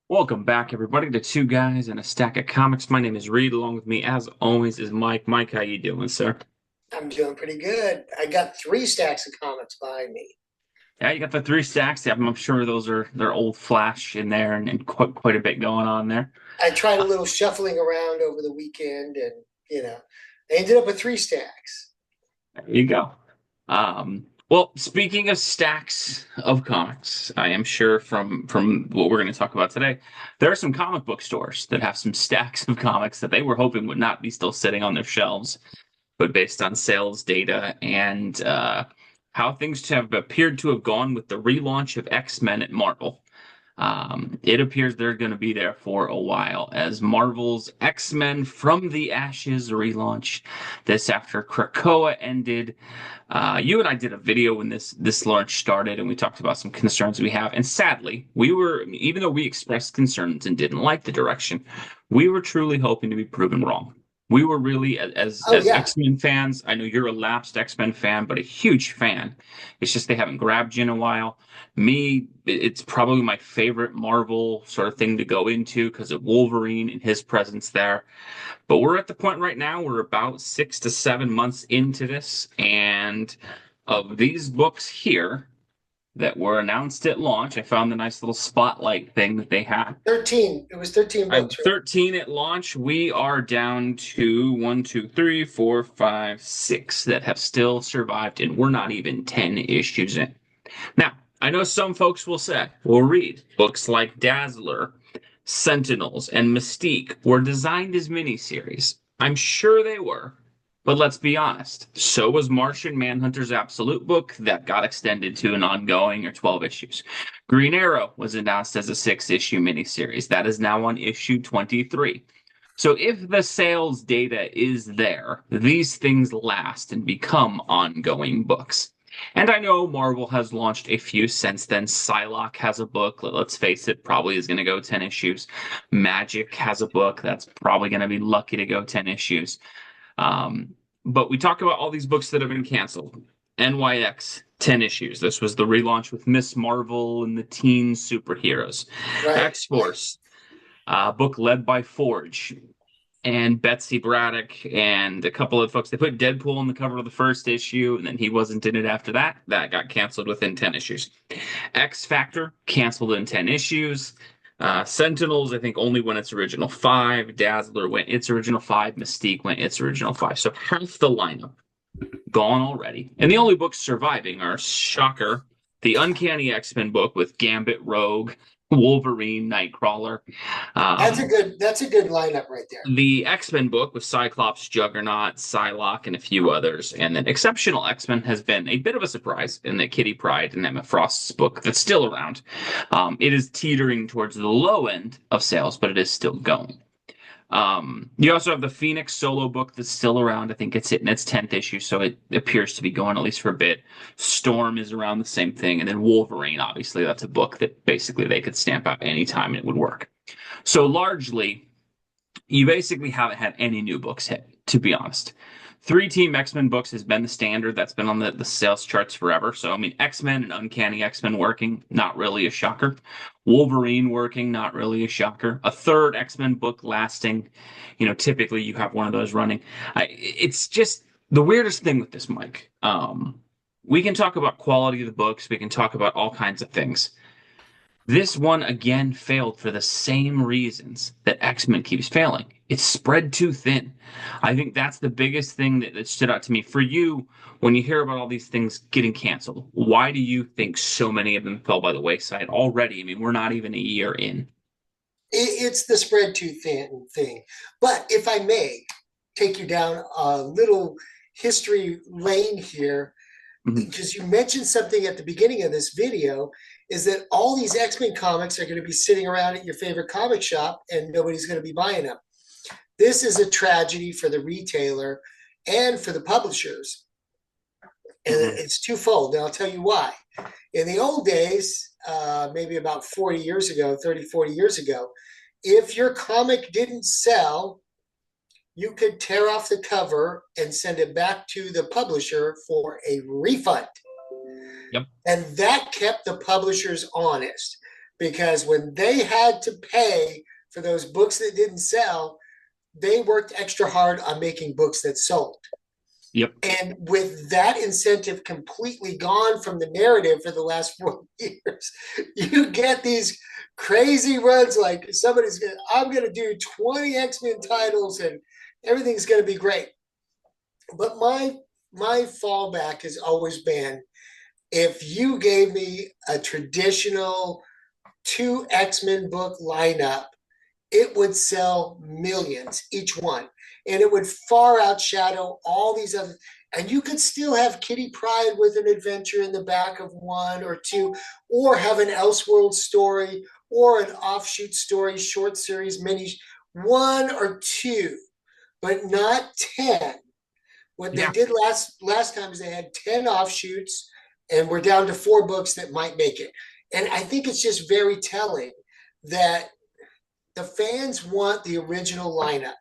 Welcome back, everybody, to Two Guys and a Stack of Comics. My name is Reed. Along with me, as always, is Mike. Mike, how you doing, sir? I'm doing pretty good. I got three stacks of comics behind me. Yeah, you got the three stacks. Yeah, I'm sure those are they're old Flash in there, and quite a bit going on there. I tried a Uh, little shuffling around over the weekend and, you know, I ended up with three stacks. there you go. Well, speaking of stacks of comics, I am sure from what we're going to talk about today, there are some comic book stores that have some stacks of comics that they were hoping would not be still sitting on their shelves, but based on sales data and how things have appeared to have gone with the relaunch of X-Men at Marvel. It appears they're going to be there for a while as Marvel's X-Men from the Ashes relaunch. This after Krakoa ended. You and I did a video when this launch started, and we talked about some concerns we have. And sadly, we were, even though we expressed concerns and didn't like the direction, we were truly hoping to be proven wrong. We were really, Oh as yeah. X-Men fans, I know you're a lapsed X-Men fan, but a huge fan. It's just they haven't grabbed you in a while. Me, it's probably my favorite Marvel sort of thing to go into because of Wolverine and his presence there. But we're at the point right now, we're about 6 to 7 months into this, and of these books here that were announced at launch, I found the nice little spotlight thing that they had. 13. It was 13 I have books, right? 13 at launch. We are down to one, two, three, four, five, six that have still survived, and we're not even 10 issues in. Now, I know some folks will read books like Dazzler, Sentinels, and Mystique were designed as miniseries. I'm sure they were, but let's be honest. So was Martian Manhunter's Absolute book that got extended to an ongoing or 12 issues. Green Arrow was announced as a six-issue miniseries. That is now on issue 23. So if the sales data is there, these things last and become ongoing books. And I know Marvel has launched a few since then. Psylocke has a book. Let's face it, probably is going to go 10 issues. Magic has a book that's probably going to be lucky to go 10 issues. Um, but we talk about all these books that have been canceled. NYX, 10 issues. This was the relaunch with Miss Marvel and the teen superheroes. Right. X-Force, book led by Forge and Betsy Braddock and a couple of folks. They put Deadpool on the cover of the first issue, and then he wasn't in it after that. That got canceled within 10 issues. X Factor canceled in 10 issues. Sentinels, I think, only went its original five. Dazzler went its original five. Mystique went its original five. So half the lineup gone already. And the only books surviving are Shocker, the Uncanny X-Men book with Gambit, Rogue, Wolverine, Nightcrawler. Um, That's a good lineup right there. the X-Men book with Cyclops, Juggernaut, Psylocke, and a few others. And then Exceptional X-Men has been a bit of a surprise in that Kitty Pryde and Emma Frost's book that's still around. It is teetering towards the low end of sales, but it is still going. You also have the Phoenix solo book that's still around. I think it's hitting its 10th issue, so it appears to be going at least for a bit. Storm is around the same thing. And then Wolverine, obviously, that's a book that basically they could stamp out anytime and it would work. So largely, you basically haven't had any new books hit, to be honest. Three Team X-Men books has been the standard. That's been on the sales charts forever. So, I mean, X-Men and Uncanny X-Men working, not really a shocker. Wolverine working, not really a shocker. A third X-Men book lasting, typically you have one of those running. It's just the weirdest thing with this, Mike. We can talk about quality of the books. We can talk about all kinds of things. This one again failed for the same reasons that X-Men keeps failing. It's spread too thin. I think that's the biggest thing that stood out to me. For you, when you hear about all these things getting canceled, why do you think so many of them fell by the wayside already? I mean, we're not even a year in. It's the spread too thin thing. But if I may take you down a little history lane here, Mhm. because you mentioned something at the beginning of this video, is that all these X-Men comics are going to be sitting around at your favorite comic shop and nobody's going to be buying them. This is a tragedy for the retailer and for the publishers. And Mhm. it's twofold. And I'll tell you why. In the old days, maybe about 40 years ago, 30, 40 years ago, if your comic didn't sell, you could tear off the cover and send it back to the publisher for a refund. Yep. And that kept the publishers honest. because when they had to pay for those books that didn't sell, they worked extra hard on making books that sold. Yep. And with that incentive completely gone from the narrative for the last 4 years, you get these crazy runs like I'm going to do 20 X-Men titles and everything's going to be great. But my fallback has always been, if you gave me a traditional two X-Men book lineup, it would sell millions each one. And it would far outshadow all these other. And you could still have Kitty Pryde with an adventure in the back of one or two, or have an Elseworld story or an offshoot story, short series, mini, one or two, but not 10. What they Yeah. did last time is they had 10 offshoots, and we're down to 4 books that might make it. And I think it's just very telling that the fans want the original lineup.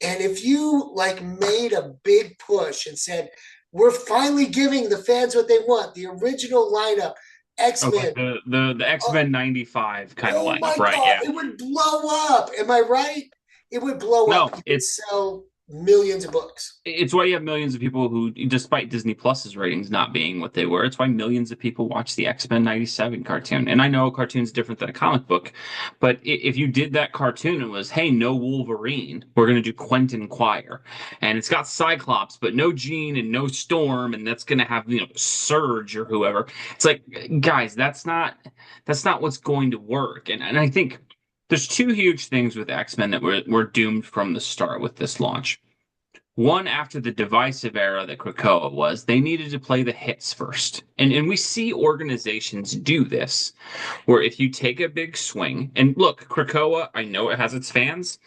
And if you like made a big push and said, we're finally giving the fans what they want, the original lineup, Oh, like X-Men. the Oh, X-Men 95 kind of oh lineup, my right? God, Yeah. it would blow up. Am I right? It would blow up. No, You would sell millions of books. it's why you have millions of people who, despite Disney Plus's ratings not being what they were, it's why millions of people watch the X-Men 97 cartoon. And I know a cartoon's different than a comic book, but if you did that cartoon and was, hey, no Wolverine, we're going to do Quentin Quire. And it's got Cyclops, but no Jean and no Storm, and that's going to have, Surge or whoever. It's like, guys, that's not what's going to work. And I think there's two huge things with X-Men that were doomed from the start with this launch. One, after the divisive era that Krakoa was, they needed to play the hits first. And we see organizations do this, where if you take a big swing, and look, Krakoa, I know it has its fans,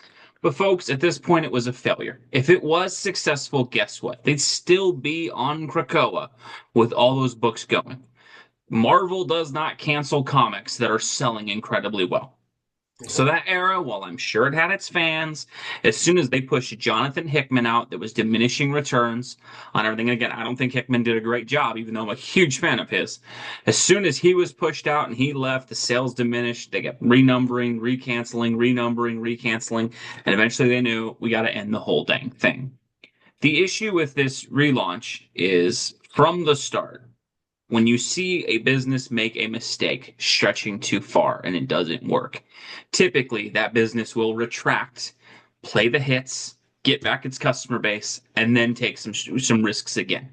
but folks, at this point it was a failure. If it was successful, guess what? They'd still be on Krakoa with all those books going. Marvel does not cancel comics that are selling incredibly well. So that era, while I'm sure it had its fans, as soon as they pushed Jonathan Hickman out, there was diminishing returns on everything. And again, I don't think Hickman did a great job, even though I'm a huge fan of his. As soon as he was pushed out and he left, the sales diminished. They kept renumbering, recanceling, renumbering, recanceling, and eventually they knew we got to end the whole dang thing. The issue with this relaunch is from the start, when you see a business make a mistake stretching too far and it doesn't work, typically that business will retract, play the hits, get back its customer base, and then take some risks again.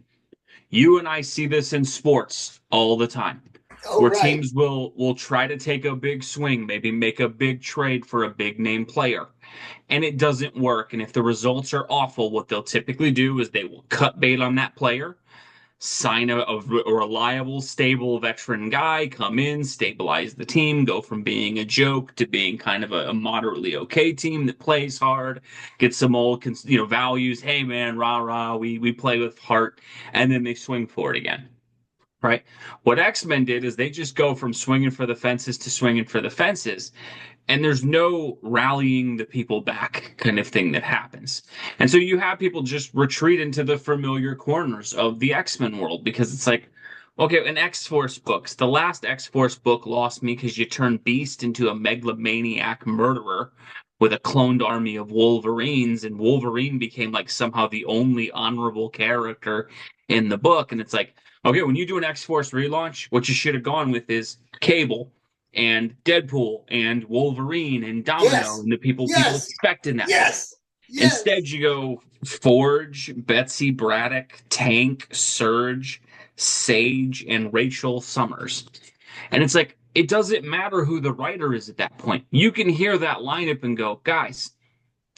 You and I see this in sports all the time, Oh, where right. teams will try to take a big swing, maybe make a big trade for a big name player, and it doesn't work. And if the results are awful, what they'll typically do is they will cut bait on that player, sign a reliable, stable veteran guy, come in, stabilize the team, go from being a joke to being kind of a moderately okay team that plays hard, get some old, values. Hey man, rah rah, we play with heart, and then they swing for it again. Right? What X-Men did is they just go from swinging for the fences to swinging for the fences, and there's no rallying the people back kind of thing that happens. And so you have people just retreat into the familiar corners of the X-Men world because it's like, okay, in X-Force books, the last X-Force book lost me because you turned Beast into a megalomaniac murderer with a cloned army of Wolverines, and Wolverine became like somehow the only honorable character in the book. And it's like, okay, when you do an X-Force relaunch, what you should have gone with is Cable and Deadpool and Wolverine and Domino Yes. and the people Yes. expecting that. Yes. Yes. Instead, you go Forge, Betsy Braddock, Tank, Surge, Sage, and Rachel Summers. And it's like, it doesn't matter who the writer is at that point. You can hear that lineup and go, guys,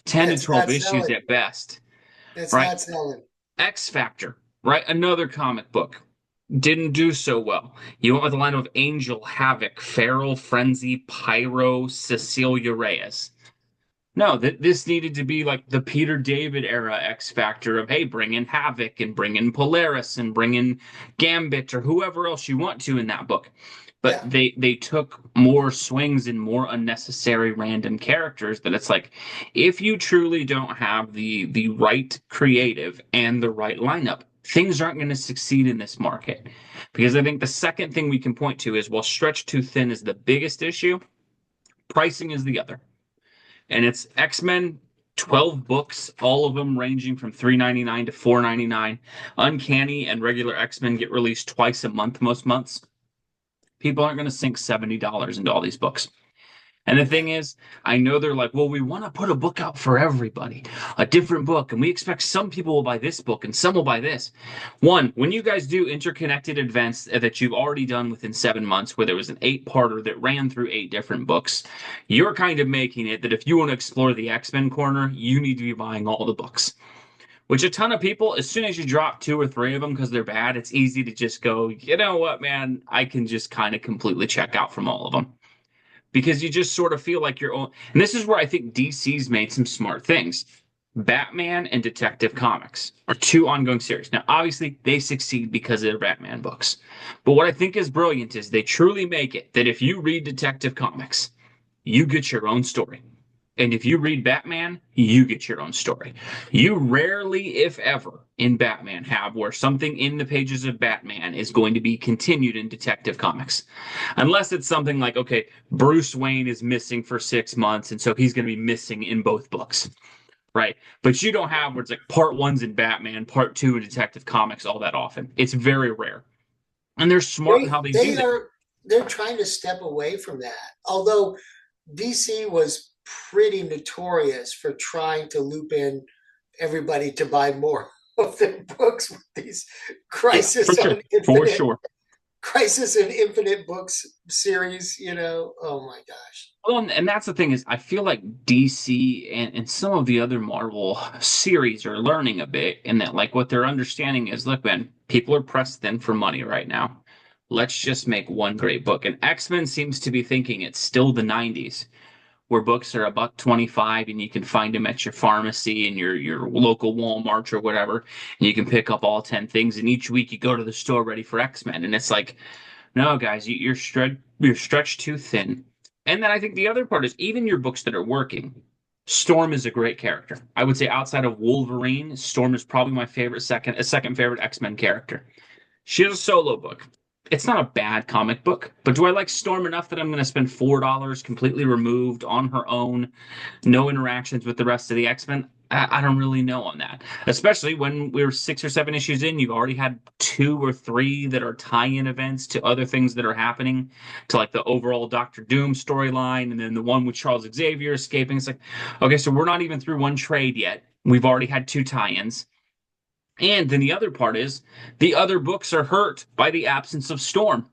10 Yeah, to it's 12 not issues selling. at best, It's right? not selling. X Factor, right? Another comic book. Didn't do so well. You went with a line of Angel, Havoc, Feral, Frenzy, Pyro, Cecilia Reyes. No, this needed to be like the Peter David era X Factor of, hey, bring in Havoc and bring in Polaris and bring in Gambit or whoever else you want to in that book. But Yeah. they took more swings and more unnecessary random characters that it's like, if you truly don't have the right creative and the right lineup, things aren't going to succeed in this market. Because I think the second thing we can point to is while stretched too thin is the biggest issue, pricing is the other. And it's X-Men 12 books, all of them ranging from $3.99 to $4.99. Uncanny and regular X-Men get released twice a month most months. People aren't going to sink $70 into all these books. And the thing is, I know they're like, well, we want to put a book out for everybody, a different book. And we expect some people will buy this book and some will buy this. One, when you guys do interconnected events that you've already done within 7 months, where there was an 8-parter that ran through 8 different books, you're kind of making it that if you want to explore the X-Men corner, you need to be buying all the books. Which a ton of people, as soon as you drop 2 or 3 of them because they're bad, it's easy to just go, you know what, man, I can just kind of completely check out from all of them because you just sort of feel like you're own. And this is where I think DC's made some smart things. Batman and Detective Comics are 2 ongoing series. Now, obviously, they succeed because of their Batman books. But what I think is brilliant is they truly make it that if you read Detective Comics, you get your own story. And if you read Batman, you get your own story. You rarely, if ever, in Batman have where something in the pages of Batman is going to be continued in Detective Comics. Unless it's something like, okay, Bruce Wayne is missing for 6 months, and so he's going to be missing in both books. Right. But you don't have where it's like part one's in Batman, part two in Detective Comics all that often. It's very rare. And they're smart in how they do They that. they're trying to step away from that. Although DC was pretty notorious for trying to loop in everybody to buy more of their books with these Yeah, for sure. For sure. Crisis and Infinite Books series, you know. Oh my gosh. Well, and that's the thing is, I feel like DC and some of the other Marvel series are learning a bit, in that like what they're understanding is, look, man, people are pressed thin for money right now. Let's just make one great book. And X-Men seems to be thinking it's still the '90s, where books are $1.25 and you can find them at your pharmacy and your local Walmart or whatever, and you can pick up all 10 things. And each week you go to the store ready for X-Men, and it's like, no, guys, you're stretched too thin. And then I think the other part is even your books that are working. Storm is a great character. I would say outside of Wolverine, Storm is probably my favorite second favorite X-Men character. She has a solo book. It's not a bad comic book, but do I like Storm enough that I'm going to spend $4 completely removed on her own, no interactions with the rest of the X-Men? I don't really know on that. Especially when we're 6 or 7 issues in, you've already had 2 or 3 that are tie-in events to other things that are happening, to like the overall Doctor Doom storyline, and then the one with Charles Xavier escaping. It's like, okay, so we're not even through one trade yet. We've already had 2 tie-ins. And then the other part is the other books are hurt by the absence of Storm.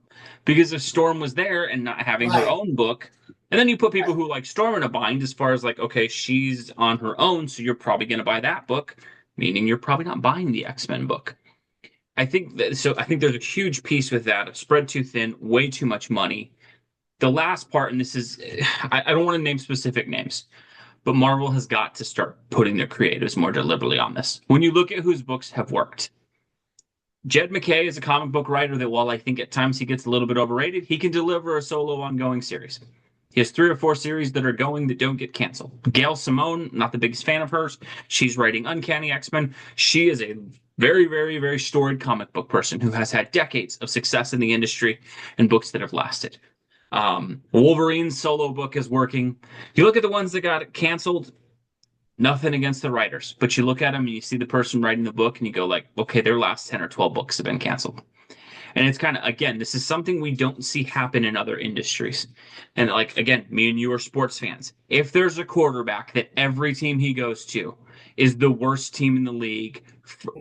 Because if Storm was there and not having her Right. own book, and then you put people Right. who like Storm in a bind as far as like, okay, she's on her own, so you're probably going to buy that book, meaning you're probably not buying the X-Men book. I think there's a huge piece with that of spread too thin, way too much money. The last part, and this is, I don't want to name specific names, but Marvel has got to start putting their creatives more deliberately on this. When you look at whose books have worked, Jed MacKay is a comic book writer that, while I think at times he gets a little bit overrated, he can deliver a solo ongoing series. He has 3 or 4 series that are going that don't get canceled. Gail Simone, not the biggest fan of hers. She's writing Uncanny X-Men. She is a very, very, very storied comic book person who has had decades of success in the industry and books that have lasted. Wolverine's solo book is working. You look at the ones that got canceled, nothing against the writers, but you look at them and you see the person writing the book and you go like, okay, their last 10 or 12 books have been canceled. And it's kind of, again, this is something we don't see happen in other industries. And like, again, me and you are sports fans. If there's a quarterback that every team he goes to is the worst team in the league,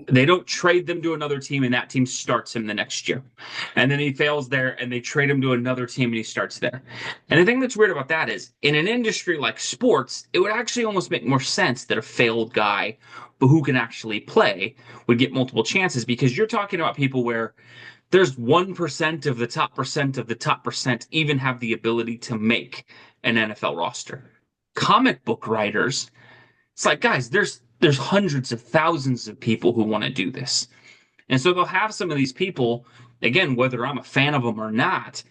they don't trade them to another team and that team starts him the next year. And then he fails there and they trade him to another team and he starts there. And the thing that's weird about that is in an industry like sports, it would actually almost make more sense that a failed guy, but who can actually play, would get multiple chances, because you're talking about people where there's 1% of the top percent of the top percent even have the ability to make an NFL roster. Comic book writers, it's like, guys, there's hundreds of thousands of people who want to do this. And so they'll have some of these people, again, whether I'm a fan of them or not,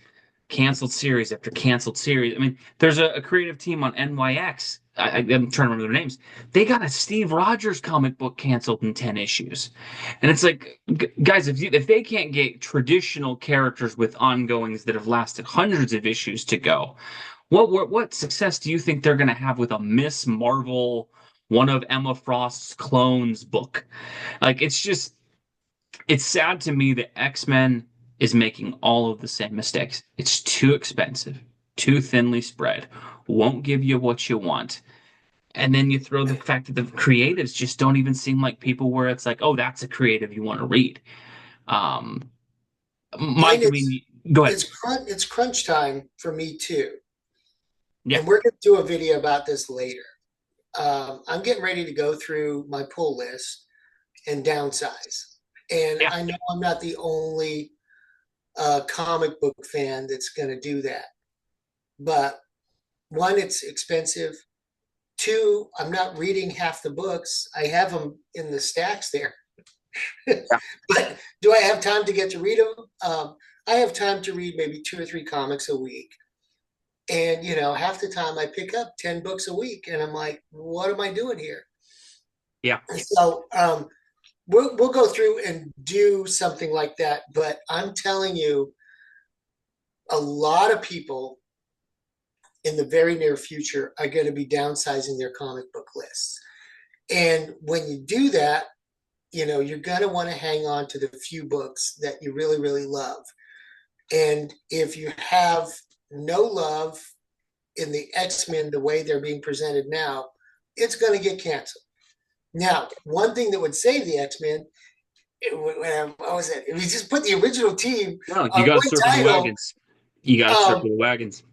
canceled series after canceled series. I mean, there's a creative team on NYX I'm trying to remember their names. They got a Steve Rogers comic book canceled in 10 issues. And it's like, guys, if they can't get traditional characters with ongoings that have lasted hundreds of issues to go, what success do you think they're going to have with a Miss Marvel, one of Emma Frost's clones book? Like, it's sad to me that X-Men is making all of the same mistakes. It's too expensive, too thinly spread, won't give you what you want. And then you throw the fact that the creatives just don't even seem like people where it's like, oh, that's a creative you want to read. Um, And Mike, I mean, go ahead. it's crunch time for me too. Yeah, And we're going to do a video about this later. I'm getting ready to go through my pull list and downsize. And yeah, I know I'm not the only comic book fan that's going to do that. But one, it's expensive. Two, I'm not reading half the books. I have them in the stacks there. yeah, But do I have time to get to read them? I have time to read maybe 2 or 3 comics a week. And, half the time I pick up 10 books a week and I'm like, what am I doing here? yeah. So we'll go through and do something like that. But I'm telling you, a lot of people in the very near future are going to be downsizing their comic book lists. And when you do that, you're going to want to hang on to the few books that you really, really love. And if you have no love in the X-Men the way they're being presented now, it's going to get canceled. Now, one thing that would save the X-Men, what was it? If you just put the original team No, you on got to one circle the title, wagons. You got to um, circle the wagons.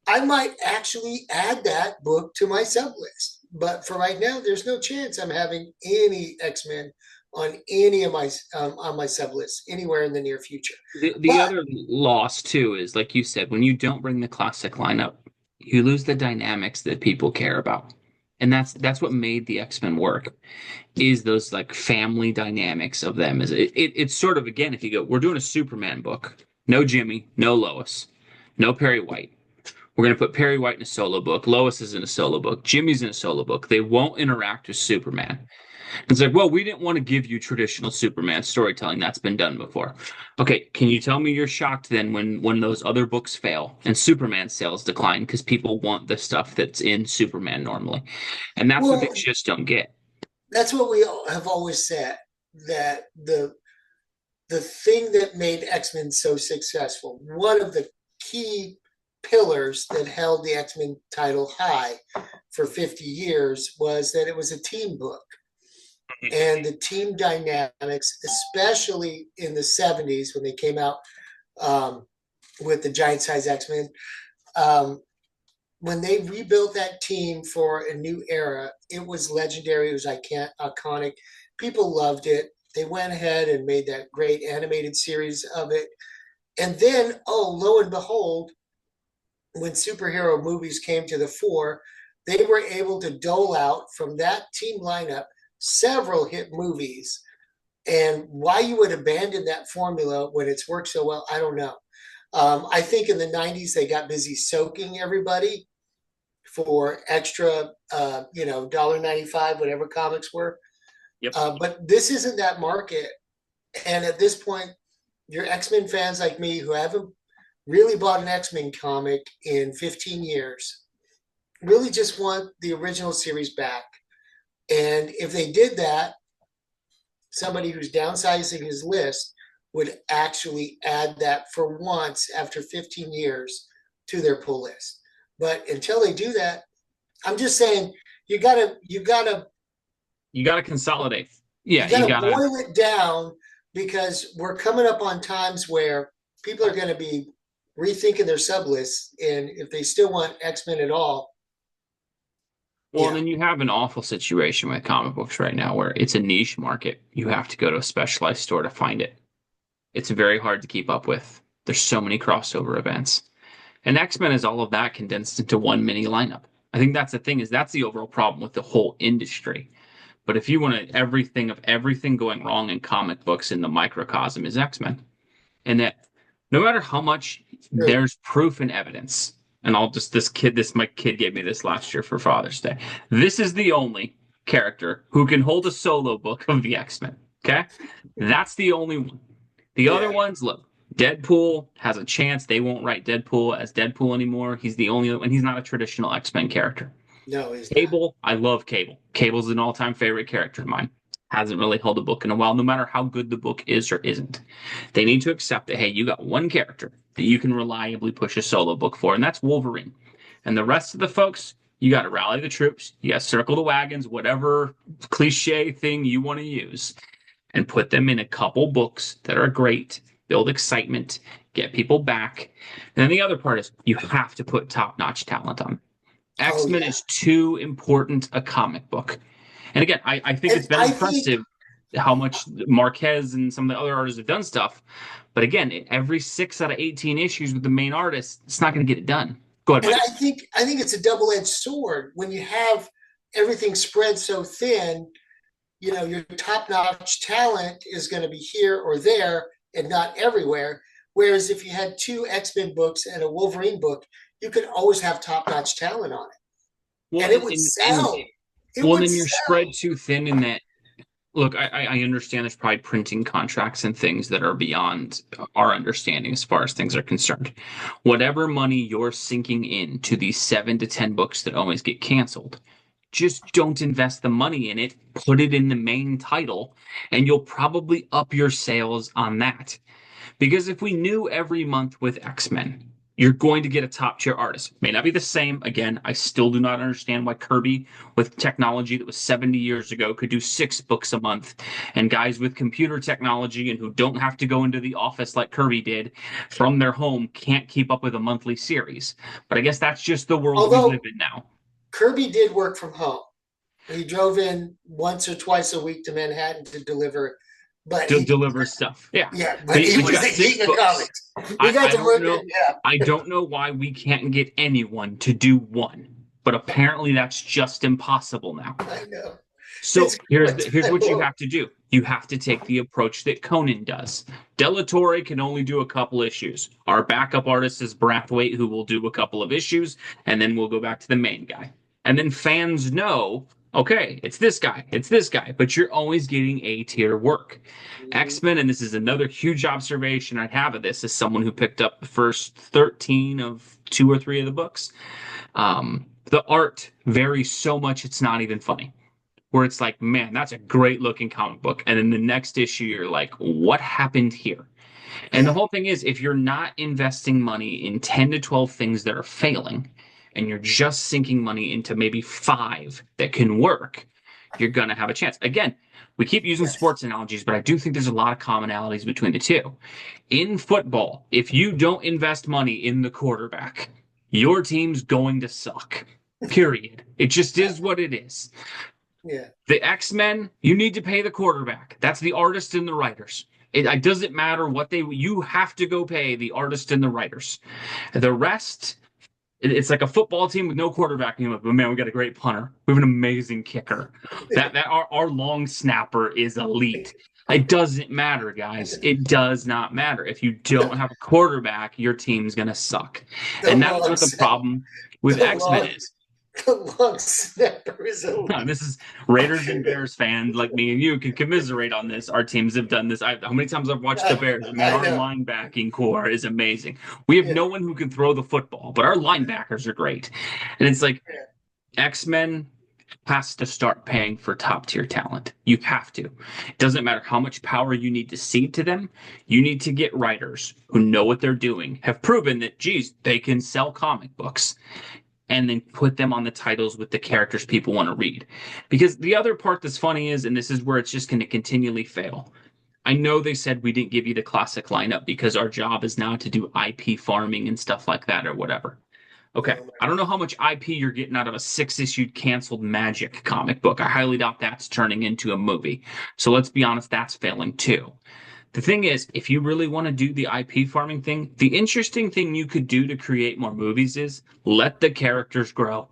I might actually add that book to my sub list. But for right now, there's no chance I'm having any X-Men on any of my on my sub list anywhere in the near future. The But other loss too is like you said, when you don't bring the classic lineup, you lose the dynamics that people care about. And that's what made the X-Men work, is those like family dynamics of them. It's sort of, again, if you go, we're doing a Superman book. No Jimmy, no Lois, no Perry White. We're going to put Perry White in a solo book. Lois is in a solo book. Jimmy's in a solo book. They won't interact with Superman. It's like, well, we didn't want to give you traditional Superman storytelling. That's been done before. Okay, can you tell me you're shocked then when those other books fail and Superman sales decline because people want the stuff that's in Superman normally, and that's what they well, just don't get. that's what we have always said, that the thing that made X-Men so successful, one of the key pillars that held the X-Men title high for 50 years, was that it was a team book. And the team dynamics, especially in the 70s when they came out with the giant size X-Men, um, when they rebuilt that team for a new era, it was legendary. It was iconic. People loved it. They went ahead and made that great animated series of it. And then, oh, lo and behold, when superhero movies came to the fore, they were able to dole out from that team lineup several hit movies. And why you would abandon that formula when it's worked so well, I don't know. I think in the 90s, they got busy soaking everybody for extra, $1.95, whatever comics were. Yep. But this isn't that market. And at this point, your X-Men fans like me who haven't really bought an X-Men comic in 15 years really just want the original series back. And if they did that, somebody who's downsizing his list would actually add that for once after 15 years to their pull list. But until they do that, I'm just saying you gotta You got to consolidate. Yeah, you you gotta got to. boil it down, because we're coming up on times where people are going to be rethinking their sub lists, and if they still want X-Men at all, Well, and yeah. then you have an awful situation with comic books right now where it's a niche market. You have to go to a specialized store to find it. It's very hard to keep up with. There's so many crossover events. And X-Men is all of that condensed into one mini lineup. I think that's the thing, is that's the overall problem with the whole industry. But if you want to, everything going wrong in comic books in the microcosm is X-Men. And that no matter how much True. there's proof and evidence and I'll just my kid gave me this last year for Father's Day. This is the only character who can hold a solo book of the X-Men. Okay, that's the only one. The other Yeah. ones, look, Deadpool has a chance. They won't write Deadpool as Deadpool anymore. He's the only, and he's not a traditional X-Men character. No, he's not. Cable, I love Cable. Cable's an all-time favorite character of mine. Hasn't really held a book in a while, no matter how good the book is or isn't. They need to accept that, hey, you got one character that you can reliably push a solo book for, and that's Wolverine. And the rest of the folks, you got to rally the troops, you got to circle the wagons, whatever cliche thing you want to use, and put them in a couple books that are great, build excitement, get people back. And then the other part is you have to put top-notch talent on. Oh X-Men yeah. is too important a comic book. And again, I think And it's been I think impressive how much Marquez and some of the other artists have done stuff. But again, every 6 out of 18 issues with the main artist, it's not going to get it done. Go ahead, and Mike. I think it's a double-edged sword when you have everything spread so thin. Your top-notch talent is going to be here or there and not everywhere. Whereas if you had two X-Men books and a Wolverine book, you could always have top-notch talent on it, Well, and it would sell. It well, would then you're spread sell. too thin in that. Look, I understand there's probably printing contracts and things that are beyond our understanding as far as things are concerned. Whatever money you're sinking into these 7 to 10 books that always get canceled, just don't invest the money in it. Put it in the main title, and you'll probably up your sales on that. Because if we knew every month with X-Men, you're going to get a top tier artist. May not be the same. Again, I still do not understand why Kirby, with technology that was 70 years ago, could do 6 books a month, and guys with computer technology and who don't have to go into the office like Kirby did from their home can't keep up with a monthly series. But I guess that's just the world we live Although in now. Kirby did work from home, he drove in once or twice a week to Manhattan to deliver, but To he, deliver stuff. Yeah. yeah, but But he you was got the six king of books. comics. He got I to don't work it. know. Yeah, I don't know why we can't get anyone to do one, but apparently that's just impossible now. I know. So It's great. here's I what you love. have to do. You have to take the approach that Conan does. Delatorre can only do a couple issues. Our backup artist is Brathwaite, who will do a couple of issues, and then we'll go back to the main guy. And then fans know, okay, it's this guy, but you're always getting A tier work. Mhm. X-Men, and this is another huge observation I have of this as someone who picked up the first 13 of 2 or 3 of the books. The art varies so much it's not even funny, where it's like, man, that's a great looking comic book. And then the next issue, you're like, what happened here? And the Yeah. whole thing is, if you're not investing money in 10 to 12 things that are failing, and you're just sinking money into maybe 5 that can work, you're going to have a chance. Again, we keep using Yes. sports analogies, but I do think there's a lot of commonalities between the two. In football, if you don't invest money in the quarterback, your team's going to suck. Period. It just is what it is. Yeah. The X-Men, you need to pay the quarterback. That's the artist and the writers. It doesn't matter what you have to go pay the artist and the writers. The rest, it's like a football team with no quarterback. And you're like, but man, we got a great punter. We have an amazing kicker. That our long snapper is elite. It doesn't matter, guys. It does not matter. If you don't have a quarterback, your team's gonna suck. The And that's long what the snap. problem with The X-Men long. is. The long snapper is elite. This is Raiders and Bears fans like me and you can commiserate on this. Our teams have done this. How many times I've watched the Bears? Man, I our know. linebacking core is amazing. We have Yeah. no one who can throw the football, but our linebackers are great. And it's like Yeah. X-Men has to start paying for top tier talent. You have to. It doesn't matter how much power you need to cede to them. You need to get writers who know what they're doing, have proven that, geez, they can sell comic books, and then put them on the titles with the characters people want to read. Because the other part that's funny is, and this is where it's just going to continually fail. I know they said we didn't give you the classic lineup because our job is now to do IP farming and stuff like that or whatever. Okay, Oh, I don't know how much IP you're getting out of a 6 issued canceled Magic comic book. I highly doubt that's turning into a movie. So let's be honest, that's failing too. The thing is, if you really want to do the IP farming thing, the interesting thing you could do to create more movies is let the characters grow.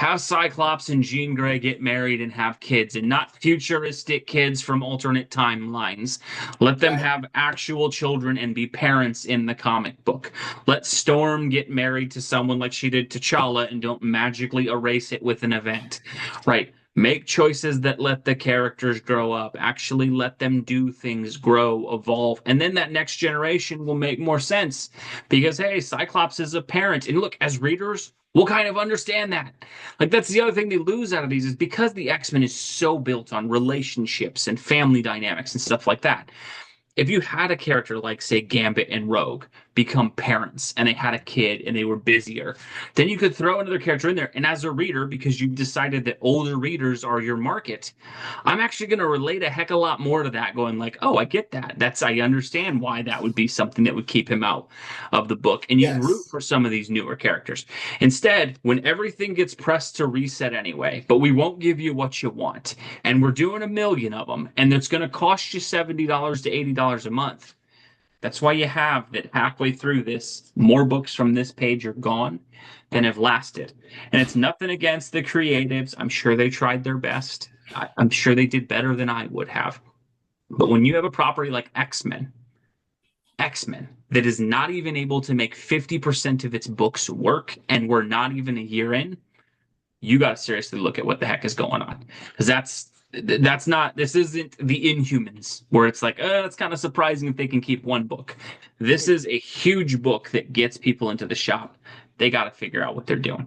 have Cyclops and Jean Grey get married and have kids, and not futuristic kids from alternate timelines. Let them Right. have actual children and be parents in the comic book. Let Storm get married to someone like she did T'Challa and don't magically erase it with an event. Right. Make choices that let the characters grow up. Actually let them do things, grow, evolve. And then that next generation will make more sense. Because, hey, Cyclops is a parent. And look, as readers, we'll kind of understand that. Like, that's the other thing they lose out of these is because the X-Men is so built on relationships and family dynamics and stuff like that. If you had a character like, say, Gambit and Rogue become parents and they had a kid and they were busier, then you could throw another character in there. And as a reader, because you've decided that older readers are your market, I'm actually going to relate a heck of a lot more to that, going like, oh, I get that. I understand why that would be something that would keep him out of the book. And you root Yes. for some of these newer characters. Instead, when everything gets pressed to reset anyway, but we won't give you what you want, and we're doing a million of them, and it's going to cost you $70 to $80 a month. That's why you have that halfway through this, more books from this page are gone than have lasted. And it's nothing against the creatives. I'm sure they tried their best. I'm sure they did better than I would have. But when you have a property like X-Men that is not even able to make 50% of its books work, and we're not even a year in, you got to seriously look at what the heck is going on. Because that's not, this isn't the Inhumans where it's like, it's kind of surprising if they can keep one book. This is a huge book that gets people into the shop. They got to figure out what they're doing.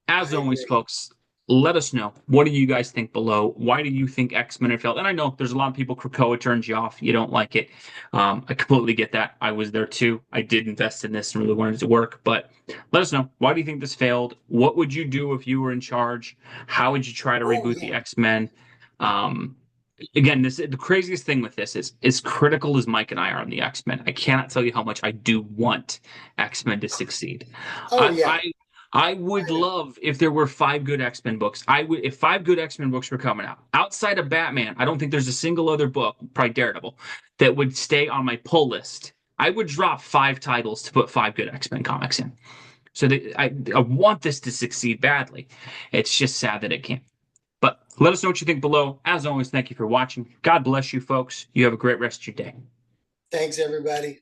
As I always, agree. folks, let us know. What do you guys think below? Why do you think X-Men have failed? And I know there's a lot of people, Krakoa turns you off. You don't like it. I completely get that. I was there too. I did invest in this and really wanted it to work. But let us know. Why do you think this failed? What would you do if you were in charge? How would you try to Oh reboot yeah. the X-Men? Um, Again, this the craziest thing with this is as critical as Mike and I are on the X-Men. I cannot tell you how much I do want X-Men to succeed. Oh I, yeah. I I would I know. love if there were five good X-Men books. I would if five good X-Men books were coming out. Outside of Batman, I don't think there's a single other book, probably Daredevil, that would stay on my pull list. I would drop five titles to put five good X-Men comics in. So that I want this to succeed badly. It's just sad that it can't. But let us know what you think below. As always, thank you for watching. God bless you, folks. You have a great rest of your day. Thanks everybody.